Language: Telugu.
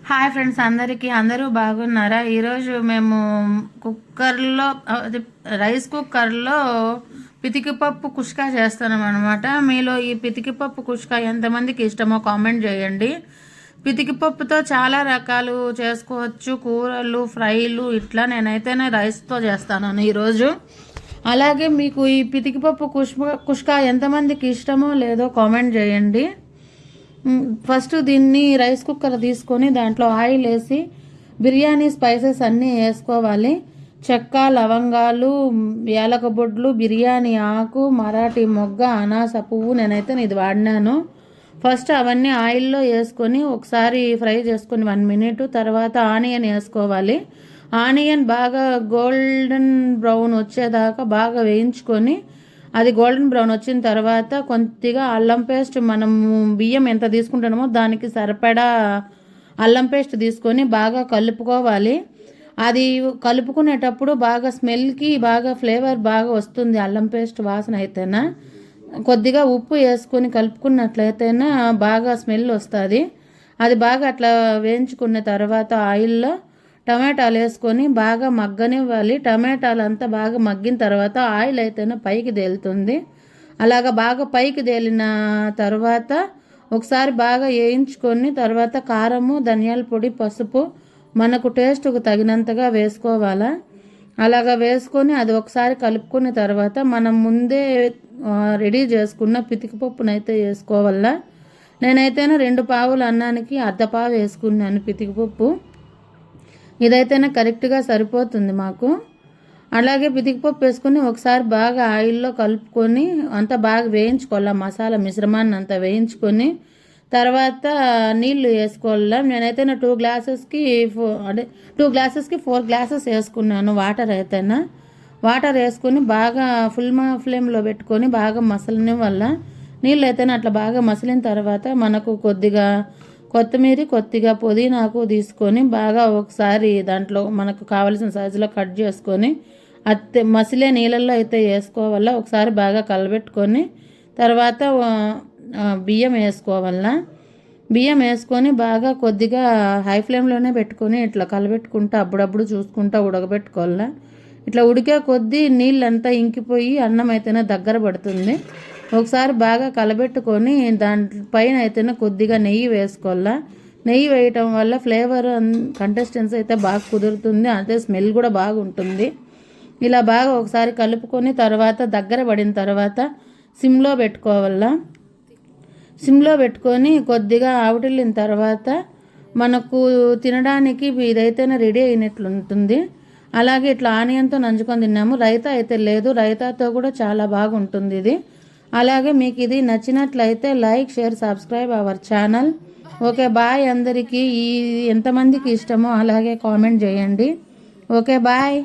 హాయ్ ఫ్రెండ్స్, అందరూ బాగున్నారా? ఈరోజు మేము కుక్కర్లో రైస్ కుక్కర్లో పితికిపప్పు కుష్కా చేస్తున్నాం అనమాట. మీలో ఈ పితికిపప్పు కుష్కా ఎంతమందికి ఇష్టమో కామెంట్ చేయండి. పితికిపప్పుతో చాలా రకాలు చేసుకోవచ్చు, కూరలు, ఫ్రైలు, ఇట్లా. నేనైతే రైస్తో చేస్తాను ఈరోజు. అలాగే మీకు ఈ పితికిపప్పు కుష్కా ఎంతమందికి ఇష్టమో లేదో కామెంట్ చేయండి. ఫస్ట్ దీన్ని రైస్ కుక్కర్ తీసుకొని దాంట్లో ఆయిల్ వేసి బిర్యానీ స్పైసెస్ అన్నీ వేసుకోవాలి. చెక్క, లవంగాలు, యాలక బొడ్లు, బిర్యానీ ఆకు, మరాఠీ మొగ్గ, అనాస పువ్వు, నేనైతే ఇది వాడినాను. ఫస్ట్ అవన్నీ ఆయిల్లో వేసుకొని ఒకసారి ఫ్రై చేసుకొని 1 minute. తర్వాత ఆనియన్ వేసుకోవాలి. ఆనియన్ బాగా గోల్డెన్ బ్రౌన్ వచ్చేదాకా బాగా వేయించుకొని అది గోల్డెన్ బ్రౌన్ వచ్చిన తర్వాత కొద్దిగా అల్లం పేస్ట్, మనము బియ్యం ఎంత తీసుకుంటున్నామో దానికి సరిపడా అల్లం పేస్ట్ తీసుకొని బాగా కలుపుకోవాలి. అది కలుపుకునేటప్పుడు బాగా స్మెల్కి బాగా ఫ్లేవర్ బాగా వస్తుంది. అల్లం పేస్ట్ వాసన అయితేనా కొద్దిగా ఉప్పు వేసుకొని కలుపుకున్నట్లయితేనా బాగా స్మెల్ వస్తుంది. అది బాగా అట్లా వేయించుకున్న తర్వాత ఆయిల్లో టమాటాలు వేసుకొని బాగా మగ్గనివ్వాలి. టమాటాలు అంతా బాగా మగ్గిన తర్వాత ఆయిల్ అయితేనే పైకి తేలుతుంది. అలాగా బాగా పైకి తేలిన తర్వాత ఒకసారి బాగా వేయించుకొని తర్వాత కారము, ధనియాల పొడి, పసుపు మనకు టేస్ట్కు తగినంతగా వేసుకోవాలా. అలాగా వేసుకొని అది ఒకసారి కలుపుకున్న తర్వాత మనం ముందే రెడీ చేసుకున్న పితికిపప్పునైతే వేసుకోవాలా. నేనైతేనే 2 పావులు అన్నానికి అర్ధపావు వేసుకున్నాను పితికిపప్పు. ఇదైతేనే కరెక్ట్గా సరిపోతుంది మాకు. అలాగే పితికిపప్పు వేసుకొని ఒకసారి బాగా ఆయిల్లో కలుపుకొని అంతా బాగా వేయించుకోవాలి. మసాలా మిశ్రమాన్ని అంతా వేయించుకొని తర్వాత నీళ్లు వేసుకోవాలి. నేనైతే 2 గ్లాసెస్కి 4 గ్లాసెస్ వేసుకున్నాను వాటర్. అయితేనా వాటర్ వేసుకొని బాగా ఫుల్ ఫ్లేమ్లో పెట్టుకొని బాగా మసలని వల్ల నీళ్ళు అయితేనే అట్లా బాగా మసిలిన తర్వాత మనకు కొద్దిగా కొత్తిమీర, కొద్దిగా పుదీనాకు తీసుకొని బాగా ఒకసారి దాంట్లో మనకు కావలసిన సైజులో కట్ చేసుకొని మసిలే నీళ్ళల్లో అయితే వేసుకోవాలా. ఒకసారి బాగా కలబెట్టుకొని తర్వాత బియ్యం వేసుకోవాలా. బియ్యం వేసుకొని బాగా కొద్దిగా హై ఫ్లేమ్లోనే పెట్టుకొని ఇట్లా కలబెట్టుకుంటా అప్పుడప్పుడు చూసుకుంటా ఉడకబెట్టుకోవాలా. ఇట్లా ఉడికే కొద్దీ నీళ్ళంతా ఇంకిపోయి అన్నం అయితేనే దగ్గర పడుతుంది. ఒకసారి బాగా కలబెట్టుకొని దానిపైన అయితేనే కొద్దిగా నెయ్యి వేసుకోవాలా. నెయ్యి వేయటం వల్ల ఫ్లేవర్ కంటెస్టెన్సీ అయితే బాగా కుదురుతుంది, అదే స్మెల్ కూడా బాగుంటుంది. ఇలా బాగా ఒకసారి కలుపుకొని తర్వాత దగ్గర పడిన తర్వాత సిమ్లో పెట్టుకోవాలా. సిమ్లో పెట్టుకొని కొద్దిగా ఆవిటిల్లిన తర్వాత మనకు తినడానికి ఇదైతేనే రెడీ అయినట్లు ఉంటుంది. అలాగే ఇట్లా ఆనియన్తో నంచుకొని తిన్నాము. రైతా అయితే లేదు, రైతాతో కూడా చాలా బాగుంటుంది ఇది. అలాగే మీకు ఇది నచ్చినట్లయితే like, share, subscribe our channel. Okay bye. అందరికీ ఎంతమందికి ఇష్టమో అలాగే కామెంట్ చేయండి. Okay bye.